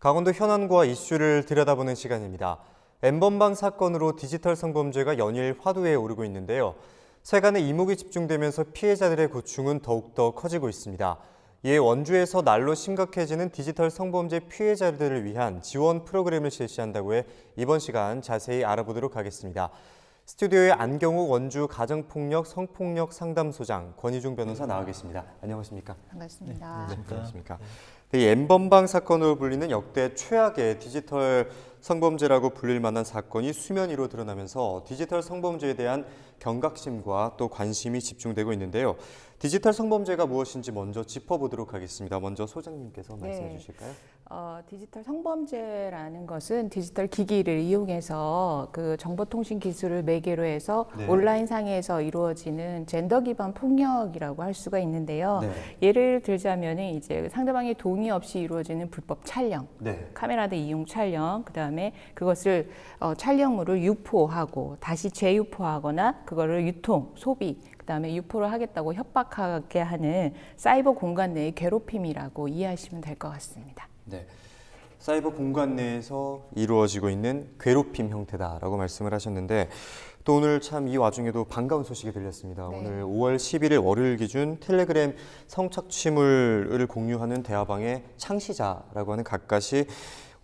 강원도 현안과 이슈를 들여다보는 시간입니다. N번방 사건으로 디지털 성범죄가 연일 화두에 오르고 있는데요. 세간의 이목이 집중되면서 피해자들의 고충은 더욱더 커지고 있습니다. 이에 원주에서 날로 심각해지는 디지털 성범죄 피해자들을 위한 지원 프로그램을 실시한다고 해 이번 시간 자세히 알아보도록 하겠습니다. 스튜디오에 안경욱 원주 가정폭력 성폭력 상담소장 권희중 변호사 나와 계십니다. 안녕하십니까? 반갑습니다. 네, 안녕하십니까? 이 N번방 사건으로 불리는 역대 최악의 디지털 성범죄라고 불릴 만한 사건이 수면 위로 드러나면서 디지털 성범죄에 대한 경각심과 또 관심이 집중되고 있는데요. 디지털 성범죄가 무엇인지 먼저 짚어보도록 하겠습니다. 먼저 소장님께서 말씀해 주실까요? 디지털 성범죄라는 것은 디지털 기기를 이용해서 그 정보통신 기술을 매개로 해서 온라인 상에서 이루어지는 젠더 기반 폭력이라고 할 수가 있는데요. 예를 들자면 이제 상대방의 동의 없이 이루어지는 불법 촬영, 카메라들 이용 촬영, 그다음에 그것을 촬영물을 유포하고 다시 재유포하거나 그거를 유통, 소비, 그다음에 유포를 하겠다고 협박하게 하는 사이버 공간 내의 괴롭힘이라고 이해하시면 될 것 같습니다. 네, 사이버 공간 내에서 이루어지고 있는 괴롭힘 형태다라고 말씀을 하셨는데 또 오늘 참 이 와중에도 반가운 소식이 들렸습니다. 오늘 5월 11일 월요일 기준 텔레그램 성착취물을 공유하는 대화방의 창시자라고 하는 각각이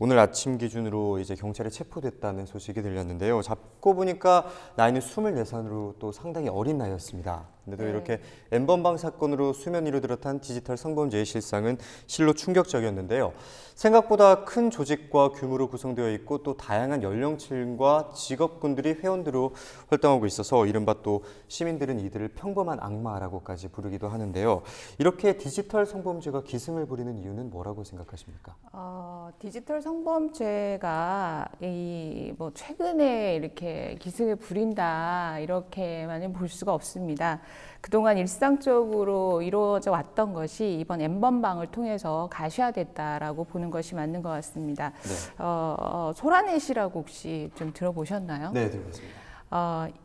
오늘 아침 기준으로 이제 경찰에 체포됐다는 소식이 들렸는데요. 잡고 보니까 나이는 24살으로 또 상당히 어린 나이였습니다. 근데도 이렇게 N번방 사건으로 수면 위로 들어탄 디지털 성범죄의 실상은 실로 충격적이었는데요. 생각보다 큰 조직과 규모로 구성되어 있고 또 다양한 연령층과 직업군들이 회원으로 활동하고 있어서 이른바 또 시민들은 이들을 평범한 악마라고까지 부르기도 하는데요. 이렇게 디지털 성범죄가 기승을 부리는 이유는 뭐라고 생각하십니까? 디지털 성범죄가 뭐 최근에 이렇게 기승을 부린다 이렇게만은 볼 수가 없습니다. 그동안 일상적으로 이루어져 왔던 것이 이번 N번방을 통해서 가시화됐다라고 보는 것이 맞는 것 같습니다. 소라넷이라고 혹시 좀 들어보셨나요? 네, 들어봤습니다.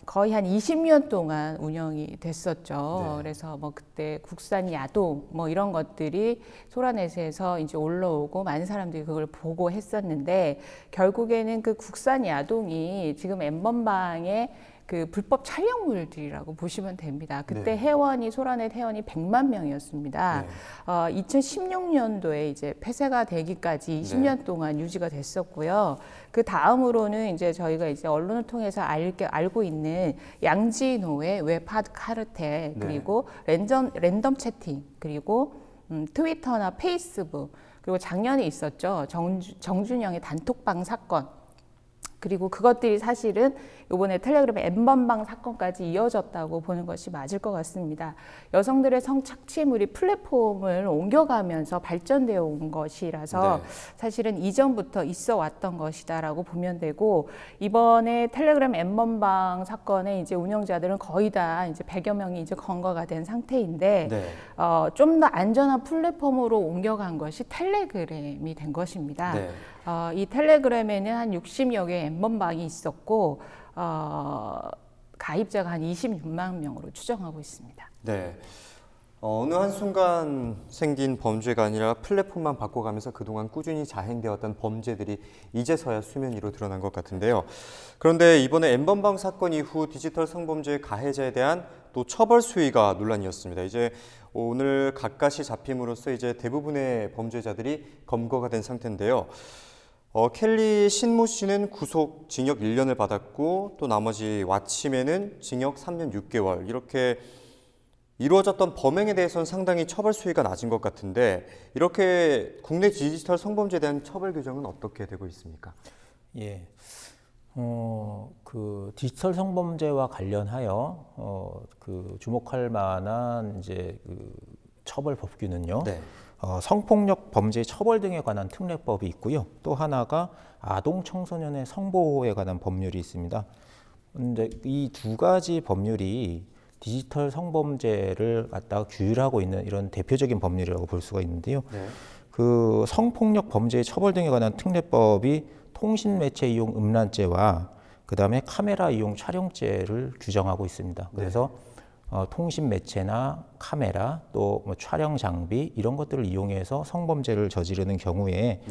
거의 한 20년 동안 운영이 됐었죠. 그래서 뭐 그때 국산 야동 뭐 이런 것들이 소라넷에서 이제 올라오고 많은 사람들이 그걸 보고 했었는데 결국에는 그 국산 야동이 지금 N번방의 그 불법 촬영물들이라고 보시면 됩니다. 그때 회원이 소라넷 회원이 100만 명이었습니다. 2016년도에 이제 폐쇄가 되기까지 20년 동안 유지가 됐었고요. 그 다음으로는 이제 저희가 이제 언론을 통해서 알고 있는 양지노의 웹 하드 카르텔 그리고 랜덤 채팅 그리고 트위터나 페이스북 그리고 작년에 있었죠. 정준영의 단톡방 사건. 그리고 그것들이 사실은 이번에 텔레그램의 N번방 사건까지 이어졌다고 보는 것이 맞을 것 같습니다. 여성들의 성착취물이 플랫폼을 옮겨가면서 발전되어 온 것이라서 사실은 이전부터 있어 왔던 것이다라고 보면 되고 이번에 텔레그램 N번방 사건의 이제 운영자들은 거의 다 이제 100여 명이 이제 검거가 된 상태인데 좀 더 안전한 플랫폼으로 옮겨간 것이 텔레그램이 된 것입니다. 이 텔레그램에는 한 60여 개의 N번방이 있었고 가입자가 한 26만 명으로 추정하고 있습니다. 네. 어느 한순간 생긴 범죄가 아니라 플랫폼만 바꿔가면서 그동안 꾸준히 자행되었던 범죄들이 이제서야 수면 위로 드러난 것 같은데요. 그런데 이번에 N번방 사건 이후 디지털 성범죄 가해자에 대한 또 처벌 수위가 논란이었습니다. 이제 오늘 각각이 잡힘으로써 이제 대부분의 범죄자들이 검거가 된 상태인데요. 켈리 신모 씨는 구속 징역 1년을 받았고 또 나머지 와치맨은 징역 3년 6개월 이렇게 이루어졌던 범행에 대해서는 상당히 처벌 수위가 낮은 것 같은데 이렇게 국내 디지털 성범죄에 대한 처벌 규정은 어떻게 되고 있습니까? 예, 그 디지털 성범죄와 관련하여 그 주목할 만한 이제 그 처벌 법규는요. 성폭력 범죄 처벌 등에 관한 특례법이 있고요. 또 하나가 아동 청소년의 성보호에 관한 법률이 있습니다. 근데 이 두 가지 법률이 디지털 성범죄를 갖다가 규율하고 있는 이런 대표적인 법률이라고 볼 수가 있는데요. 그 성폭력 범죄 처벌 등에 관한 특례법이 통신 매체 이용 음란죄와 그다음에 카메라 이용 촬영죄를 규정하고 있습니다. 그래서 통신 매체나 카메라 또 뭐 촬영 장비 이런 것들을 이용해서 성범죄를 저지르는 경우에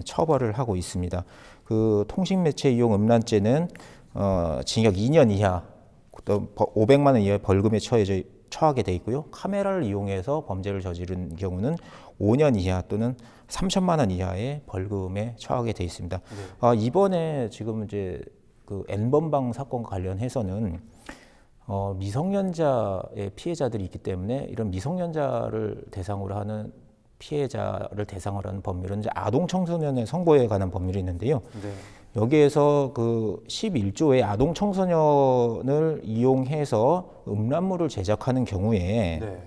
처벌을 하고 있습니다. 그 통신 매체 이용 음란죄는 징역 2년 이하 또 500만 원 이하의 벌금에 처하게 돼 있고요. 카메라를 이용해서 범죄를 저지른 경우는 5년 이하 또는 3천만 원 이하의 벌금에 처하게 돼 있습니다. 이번에 지금 이제 그 N번방 사건과 관련해서는 미성년자의 피해자들이 있기 때문에 이런 미성년자를 대상으로 하는 피해자를 대상으로 하는 법률은 이제 아동 청소년의 선고에 관한 법률이 있는데요. 여기에서 그 11조의 아동 청소년을 이용해서 음란물을 제작하는 경우에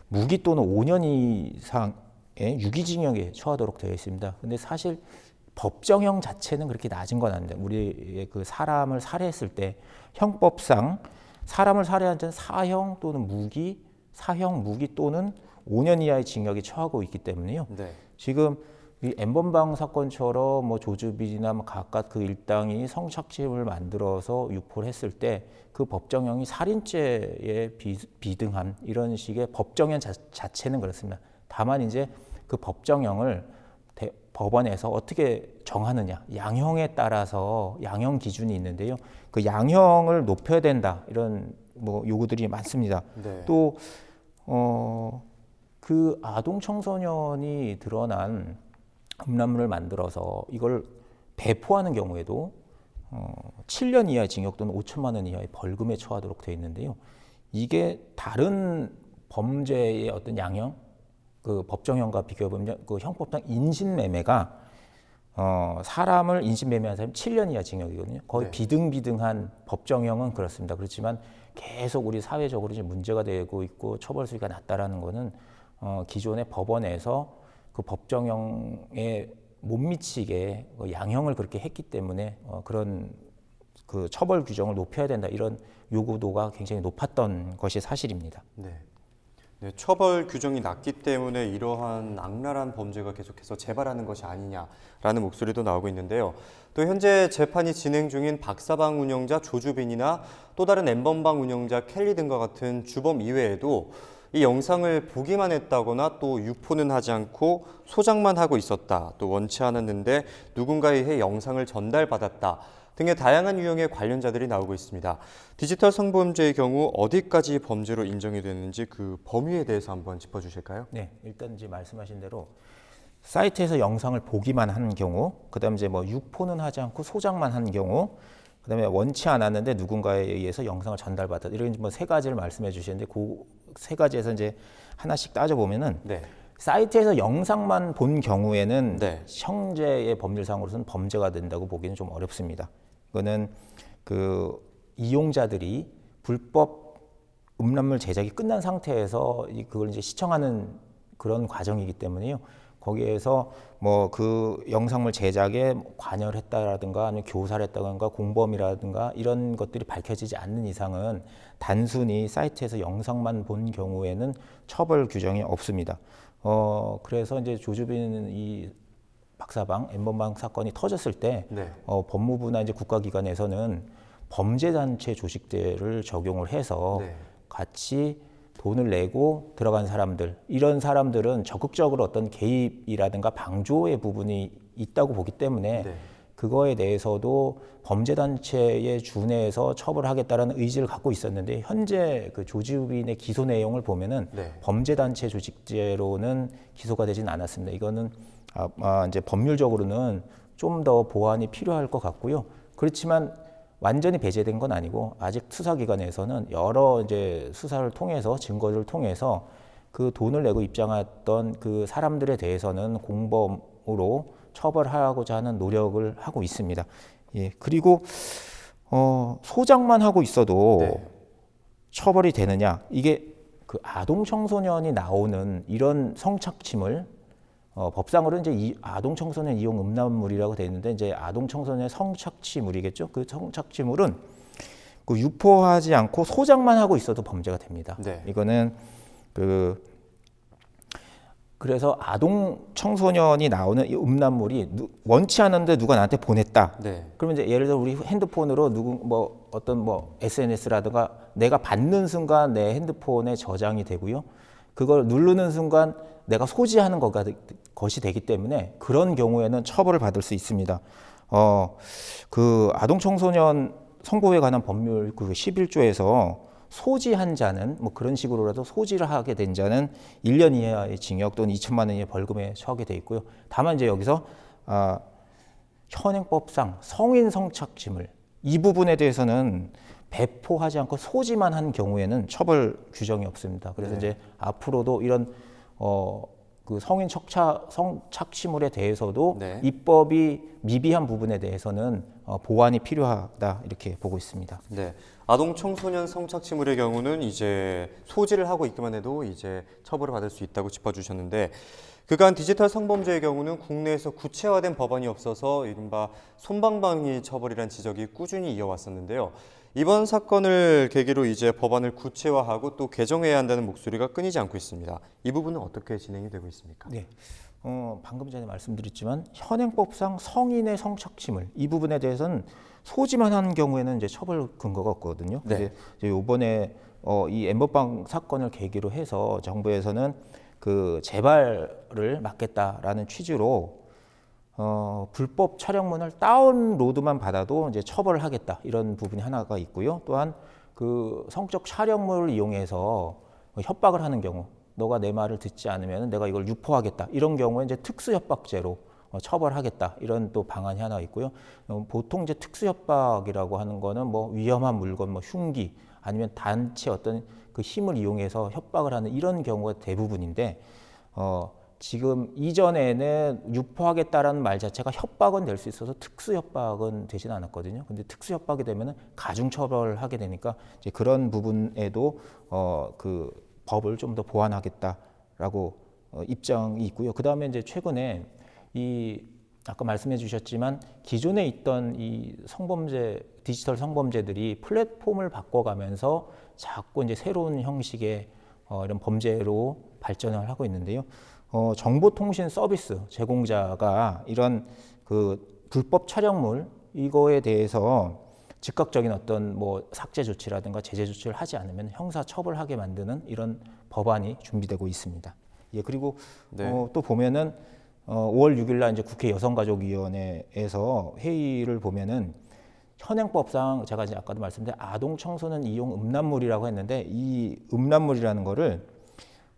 무기 또는 5년 이상의 유기징역에 처하도록 되어 있습니다. 근데 사실 법정형 자체는 그렇게 낮은 건 아닙니다. 우리의 그 사람을 살해했을 때 형법상 사람을 살해한 자는 사형 또는 무기, 사형 무기 또는 5년 이하의 징역에 처하고 있기 때문에요. 지금 이 N번방 사건처럼 뭐 조주빈이나 뭐 각각 그 일당이 성착취를 만들어서 유포를 했을 때 그 법정형이 살인죄에 비등한 이런 식의 법정형 자체는 그렇습니다. 다만 이제 그 법정형을 법원에서 어떻게 정하느냐, 양형에 따라서 양형 기준이 있는데요. 그 양형을 높여야 된다 이런 뭐 요구들이 많습니다. 또 그 아동 청소년이 드러난 음란물을 만들어서 이걸 배포하는 경우에도 7년 이하의 징역 또는 5천만 원 이하의 벌금에 처하도록 되어 있는데요. 이게 다른 범죄의 어떤 양형, 그 법정형과 비교해 보면 그 형법상 인신매매가 사람을 인신매매한 사람이 7년 이하 징역이거든요. 거의 비등비등한 법정형은 그렇습니다. 그렇지만 계속 우리 사회적으로 이제 문제가 되고 있고 처벌 수위가 낮다라는 거는 기존의 법원에서 그 법정형에 못 미치게 양형을 그렇게 했기 때문에 그런 그 처벌 규정을 높여야 된다 이런 요구도가 굉장히 높았던 것이 사실입니다. 처벌 규정이 낮기 때문에 이러한 악랄한 범죄가 계속해서 재발하는 것이 아니냐라는 목소리도 나오고 있는데요. 또 현재 재판이 진행 중인 박사방 운영자 조주빈이나 또 다른 N번방 운영자 켈리 등과 같은 주범 이외에도 이 영상을 보기만 했다거나 또 유포는 하지 않고 소장만 하고 있었다, 또 원치 않았는데 누군가에 의해 영상을 전달받았다 등의 다양한 유형의 관련자들이 나오고 있습니다. 디지털 성범죄의 경우 어디까지 범죄로 인정이 되는지 그 범위에 대해서 한번 짚어주실까요? 네, 일단 이제 말씀하신 대로 사이트에서 영상을 보기만 한 경우, 그다음에 이제 뭐 유포는 하지 않고 소장만 한 경우, 그다음에 원치 않았는데 누군가에 의해서 영상을 전달받았다. 이런 뭐 세 가지를 말씀해 주시는데 그 세 가지에서 이제 하나씩 따져 보면은 사이트에서 영상만 본 경우에는 형제의 법률상으로서는 범죄가 된다고 보기는 좀 어렵습니다. 이거는 그 이용자들이 불법 음란물 제작이 끝난 상태에서 그걸 이제 시청하는 그런 과정이기 때문에요. 거기에서 뭐 그 영상물 제작에 관여를 했다라든가 아니면 교사를 했다든가 공범이라든가 이런 것들이 밝혀지지 않는 이상은 단순히 사이트에서 영상만 본 경우에는 처벌 규정이 없습니다. 그래서 이제 조주빈 이 박사방 N번방 사건이 터졌을 때 법무부나 이제 국가기관에서는 범죄단체 조직죄를 적용을 해서 같이 돈을 내고 들어간 사람들, 이런 사람들은 적극적으로 어떤 개입이라든가 방조의 부분이 있다고 보기 때문에 그거에 대해서도 범죄단체에 준해서 처벌하겠다는 의지를 갖고 있었는데 현재 그 조주빈의 기소 내용을 보면은 범죄단체 조직죄로는 기소가 되진 않았습니다. 이거는 이제 법률적으로는 좀 더 보완이 필요할 것 같고요. 그렇지만 완전히 배제된 건 아니고 아직 수사기관에서는 여러 이제 수사를 통해서 증거를 통해서 그 돈을 내고 입장했던 그 사람들에 대해서는 공범으로 처벌하고자 하는 노력을 하고 있습니다. 그리고 소장만 하고 있어도 처벌이 되느냐? 이게 그 아동 청소년이 나오는 이런 성착취물 법상으로는 이제 이 아동 청소년 이용 음란물이라고 되어 있는데 이제 아동 청소년의 성착취물이겠죠. 그 성착취물은 그 유포하지 않고 소장만 하고 있어도 범죄가 됩니다. 이거는 그래서 아동 청소년이 나오는 이 음란물이 원치 않은데 누가 나한테 보냈다. 그러면 이제 예를 들어 우리 핸드폰으로 어떤 뭐 SNS라든가 내가 받는 순간 내 핸드폰에 저장이 되고요. 그걸 누르는 순간 내가 소지하는 것이 되기 때문에 그런 경우에는 처벌을 받을 수 있습니다. 그 아동 청소년 성보호에 관한 법률 그 11조에서 소지한 자는 뭐 그런 식으로라도 소지를 하게 된 자는 1년 이하의 징역 또는 2천만 원 이하의 벌금에 처하게 돼 있고요. 다만 이제 여기서 현행법상 성인 성착취물 이 부분에 대해서는 배포하지 않고 소지만 한 경우에는 처벌 규정이 없습니다. 그래서 네. 이제 앞으로도 이런 그 성인 성착취물에 대해서도 네. 입법이 미비한 부분에 대해서는 보완이 필요하다 이렇게 보고 있습니다. 네. 아동 청소년 성착취물의 경우는 이제 소지를 하고 있기만 해도 이제 처벌을 받을 수 있다고 짚어주셨는데 그간 디지털 성범죄의 경우는 국내에서 구체화된 법안이 없어서 이른바 솜방망이 처벌이란 지적이 꾸준히 이어왔었는데요. 이번 사건을 계기로 이제 법안을 구체화하고 또 개정해야 한다는 목소리가 끊이지 않고 있습니다. 이 부분은 어떻게 진행이 되고 있습니까? 네. 방금 전에 말씀드렸지만 현행법상 성인의 성착취물 이 부분에 대해서는 소지만 한 경우에는 이제 처벌 근거가 없거든요. 네. 이제 이번에 이 엠번방 사건을 계기로 해서 정부에서는 그 재발을 막겠다라는 취지로 불법 촬영문을 다운로드만 받아도 이제 처벌을 하겠다 이런 부분이 하나가 있고요. 또한 그 성적 촬영물을 이용해서 협박을 하는 경우, 너가 내 말을 듣지 않으면 내가 이걸 유포하겠다 이런 경우에 이제 특수협박죄로 처벌하겠다 이런 또 방안이 하나 있고요. 보통 이제 특수협박이라고 하는 거는 뭐 위험한 물건, 뭐 흉기 아니면 단체 어떤 그 힘을 이용해서 협박을 하는 이런 경우가 대부분인데 지금 이전에는 유포하겠다라는 말 자체가 협박은 될 수 있어서 특수협박은 되진 않았거든요. 근데 특수협박이 되면은 가중처벌하게 되니까 이제 그런 부분에도 그 법을 좀 더 보완하겠다라고 입장이 있고요. 그 다음에 이제 최근에 이 아까 말씀해 주셨지만 기존에 있던 이 성범죄, 디지털 성범죄들이 플랫폼을 바꿔가면서 자꾸 이제 새로운 형식의 이런 범죄로 발전을 하고 있는데요. 정보통신 서비스 제공자가 이런 그 불법 촬영물 이거에 대해서 즉각적인 어떤 뭐 삭제 조치라든가 제재 조치를 하지 않으면 형사 처벌하게 만드는 이런 법안이 준비되고 있습니다. 예, 그리고 네. 또 보면은 5월 6일 날 이제 국회 여성가족위원회에서 회의를 보면은 현행법상 제가 이제 아까도 말씀드린 아동 청소년 이용 음란물이라고 했는데 이 음란물이라는 거를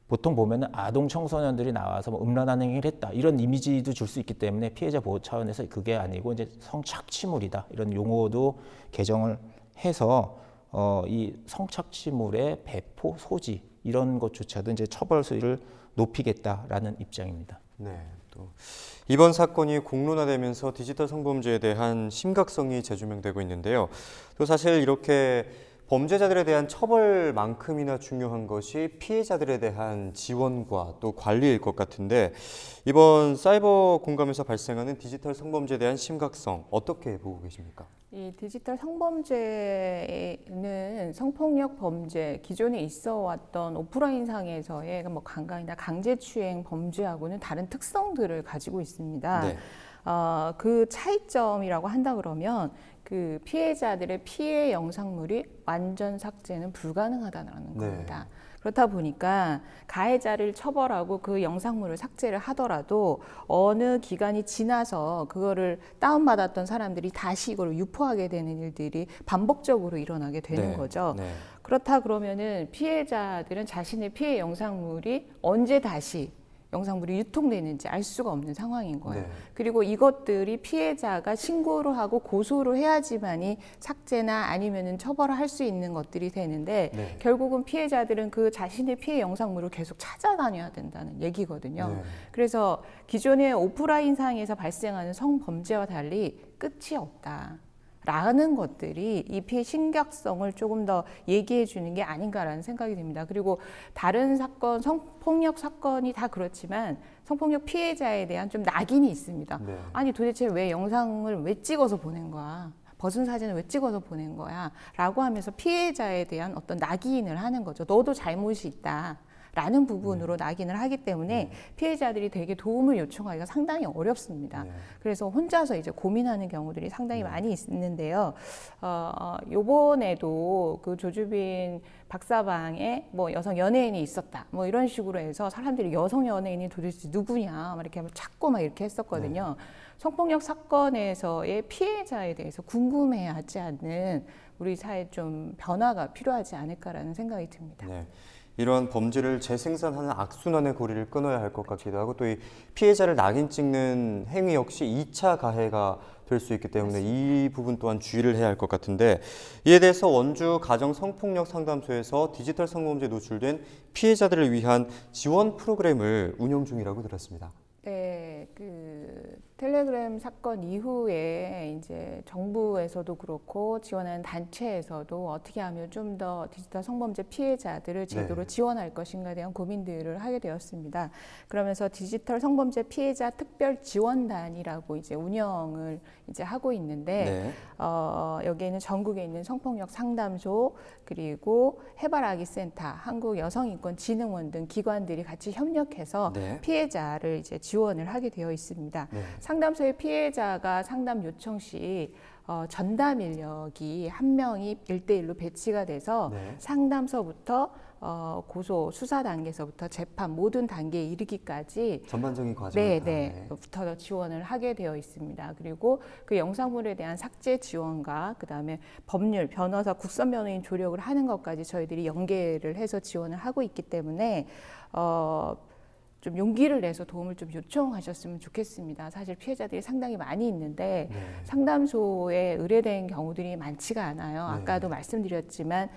보통 보면은 아동 청소년들이 나와서 뭐 음란한 행위를 했다 이런 이미지도 줄 수 있기 때문에 피해자 보호 차원에서 그게 아니고 이제 성착취물이다 이런 용어도 개정을 해서 이 성착취물의 배포 소지 이런 것조차도 이제 처벌 수위를 높이겠다라는 입장입니다. 네. 또 이번 사건이 공론화되면서 디지털 성범죄에 대한 심각성이 재조명되고 있는데요. 또 사실 이렇게 범죄자들에 대한 처벌만큼이나 중요한 것이 피해자들에 대한 지원과 또 관리일 것 같은데 이번 사이버 공감에서 발생하는 디지털 성범죄에 대한 심각성 어떻게 보고 계십니까? 이 디지털 성범죄는 성폭력 범죄, 기존에 있어 왔던 오프라인 상에서의 뭐 강간이나 강제추행 범죄하고는 다른 특성들을 가지고 있습니다. 네. 그 차이점이라고 한다 그러면 그 피해자들의 피해 영상물이 완전 삭제는 불가능하다는 겁니다. 그렇다 보니까 가해자를 처벌하고 그 영상물을 삭제를 하더라도 어느 기간이 지나서 그거를 다운받았던 사람들이 다시 이걸 유포하게 되는 일들이 반복적으로 일어나게 되는 거죠. 네. 그렇다 그러면은 피해자들은 자신의 피해 영상물이 언제 다시 영상물이 유통되는지 알 수가 없는 상황인 거예요. 네. 그리고 이것들이 피해자가 신고를 하고 고소를 해야지만이 삭제나 아니면은 처벌을 할 수 있는 것들이 되는데 네. 결국은 피해자들은 그 자신의 피해 영상물을 계속 찾아다녀야 된다는 얘기거든요. 네. 그래서 기존의 오프라인 상에서 발생하는 성범죄와 달리 끝이 없다. 라는 것들이 이 피해 심각성을 조금 더 얘기해 주는 게 아닌가라는 생각이 듭니다. 그리고 다른 사건, 성폭력 사건이 다 그렇지만 성폭력 피해자에 대한 좀 낙인이 있습니다. 네. 아니 도대체 왜 영상을 왜 찍어서 보낸 거야? 벗은 사진을 왜 찍어서 보낸 거야? 라고 하면서 피해자에 대한 어떤 낙인을 하는 거죠. 너도 잘못이 있다. 라는 부분으로 낙인을 하기 때문에 피해자들이 되게 도움을 요청하기가 상당히 어렵습니다. 그래서 혼자서 이제 고민하는 경우들이 상당히 많이 있는데요. 요번에도 그 조주빈 박사방에 뭐 여성 연예인이 있었다, 뭐 이런 식으로 해서 사람들이 여성 연예인이 도대체 누구냐, 막 이렇게 찾고 막 이렇게 했었거든요. 성폭력 사건에서의 피해자에 대해서 궁금해하지 않는 우리 사회에 좀 변화가 필요하지 않을까라는 생각이 듭니다. 네. 이런 범죄를 재생산하는 악순환의 고리를 끊어야 할 것 같기도 하고 또 이 피해자를 낙인 찍는 행위 역시 2차 가해가 될 수 있기 때문에 이 부분 또한 주의를 해야 할 것 같은데 이에 대해서 원주 가정 성폭력 상담소에서 디지털 성범죄에 노출된 피해자들을 위한 지원 프로그램을 운영 중이라고 들었습니다. 네, 그 텔레그램 사건 이후에 이제 정부에서도 그렇고 지원하는 단체에서도 어떻게 하면 좀 더 디지털 성범죄 피해자들을 제도로 지원할 것인가에 대한 고민들을 하게 되었습니다. 그러면서 디지털 성범죄 피해자 특별 지원단이라고 이제 운영을 이제 하고 있는데 여기에는 전국에 있는 성폭력 상담소 그리고 해바라기 센터, 한국여성인권진흥원 등 기관들이 같이 협력해서 피해자를 이제 지원을 하게 되어 있습니다. 상담소의 피해자가 상담 요청 시 전담 인력이 한 명이 1대1로 배치가 돼서 상담서부터 고소 수사 단계에서부터 재판 모든 단계에 이르기까지 전반적인 과정을 부터 지원을 하게 되어 있습니다. 그리고 그 영상물에 대한 삭제 지원과 그다음에 법률, 변호사, 국선 변호인 조력을 하는 것까지 저희들이 연계를 해서 지원을 하고 있기 때문에 좀 용기를 내서 도움을 좀 요청하셨으면 좋겠습니다. 사실 피해자들이 상당히 많이 있는데 상담소에 의뢰된 경우들이 많지가 않아요. 아까도 말씀드렸지만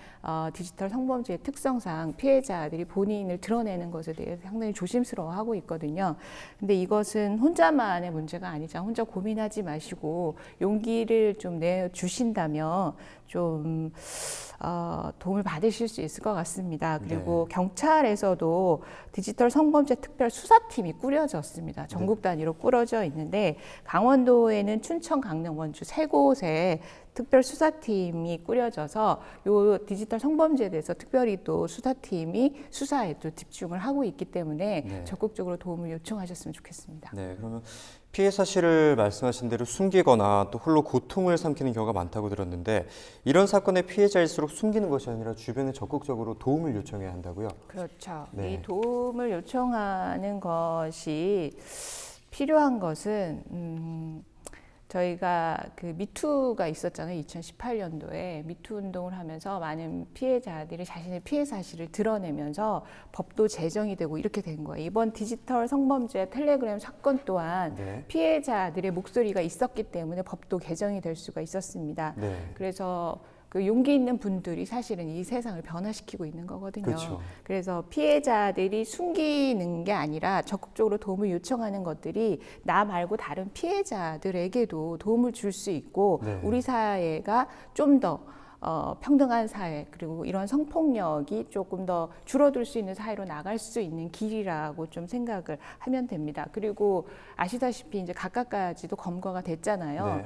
디지털 성범죄의 특성상 피해자들이 본인을 드러내는 것에 대해서 상당히 조심스러워하고 있거든요. 근데 이것은 혼자만의 문제가 아니자 혼자 고민하지 마시고 용기를 좀 내주신다면 좀 도움을 받으실 수 있을 것 같습니다. 그리고 경찰에서도 디지털 성범죄 특별 수사팀이 꾸려졌습니다. 전국 단위로 꾸려져 있는데 강원도에는 춘천, 강릉, 원주 세 곳에 특별 수사팀이 꾸려져서 요 디지털 성범죄에 대해서 특별히 또 수사팀이 수사에 또 집중을 하고 있기 때문에 적극적으로 도움을 요청하셨으면 좋겠습니다. 네, 그러면 피해 사실을 말씀하신 대로 숨기거나 또 홀로 고통을 삼키는 경우가 많다고 들었는데 이런 사건의 피해자일수록 숨기는 것이 아니라 주변에 적극적으로 도움을 요청해야 한다고요? 그렇죠. 이 도움을 요청하는 것이 필요한 것은 저희가 그 미투가 있었잖아요. 2018년도에 미투 운동을 하면서 많은 피해자들이 자신의 피해 사실을 드러내면서 법도 제정이 되고 이렇게 된 거예요. 이번 디지털 성범죄 텔레그램 사건 또한 피해자들의 목소리가 있었기 때문에 법도 개정이 될 수가 있었습니다. 그래서 그 용기 있는 분들이 사실은 이 세상을 변화시키고 있는 거거든요. 그렇죠. 그래서 피해자들이 숨기는 게 아니라 적극적으로 도움을 요청하는 것들이 나 말고 다른 피해자들에게도 도움을 줄 수 있고 우리 사회가 좀 더 평등한 사회 그리고 이런 성폭력이 조금 더 줄어들 수 있는 사회로 나갈 수 있는 길이라고 좀 생각을 하면 됩니다. 그리고 아시다시피 이제 각각까지도 검거가 됐잖아요.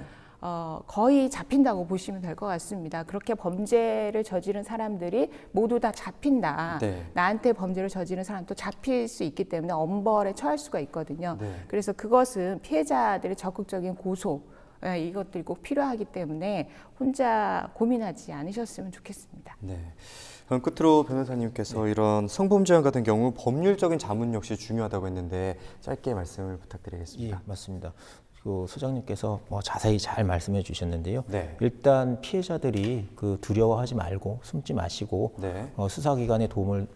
거의 잡힌다고 보시면 될 것 같습니다. 그렇게 범죄를 저지른 사람들이 모두 다 잡힌다. 나한테 범죄를 저지른 사람도 잡힐 수 있기 때문에 엄벌에 처할 수가 있거든요. 그래서 그것은 피해자들의 적극적인 고소 이것들이 꼭 필요하기 때문에 혼자 고민하지 않으셨으면 좋겠습니다. 네. 그럼 끝으로 변호사님께서 이런 성범죄와 같은 경우 법률적인 자문 역시 중요하다고 했는데 짧게 말씀을 부탁드리겠습니다. 예, 맞습니다. 그 소장님께서 자세히 잘 말씀해 주셨는데요. 일단 피해자들이 그 두려워하지 말고 숨지 마시고 수사기관의 도움을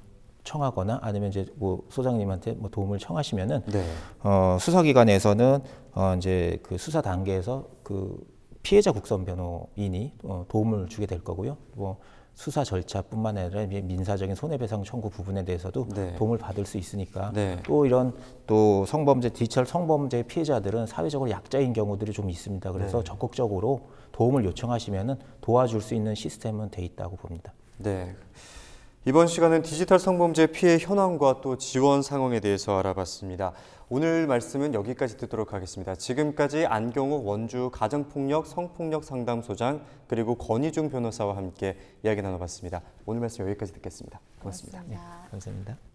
청하거나 아니면 이제 뭐 소장님한테 뭐 도움을 청하시면은 수사기관에서는 이제 그 수사 단계에서 그 피해자 국선 변호인이 도움을 주게 될 거고요. 뭐 수사 절차뿐만 아니라 민사적인 손해배상 청구 부분에 대해서도 도움을 받을 수 있으니까 또 이런 또 성범죄 디지털 성범죄 피해자들은 사회적으로 약자인 경우들이 좀 있습니다. 그래서 적극적으로 도움을 요청하시면은 도와줄 수 있는 시스템은 돼 있다고 봅니다. 네. 이번 시간은 디지털 성범죄 피해 현황과 또 지원 상황에 대해서 알아봤습니다. 오늘 말씀은 여기까지 듣도록 하겠습니다. 지금까지 안경욱 원주 가정폭력 성폭력 상담소장 그리고 권희중 변호사와 함께 이야기 나눠봤습니다. 오늘 말씀 여기까지 듣겠습니다. 고맙습니다. 고맙습니다. 감사합니다.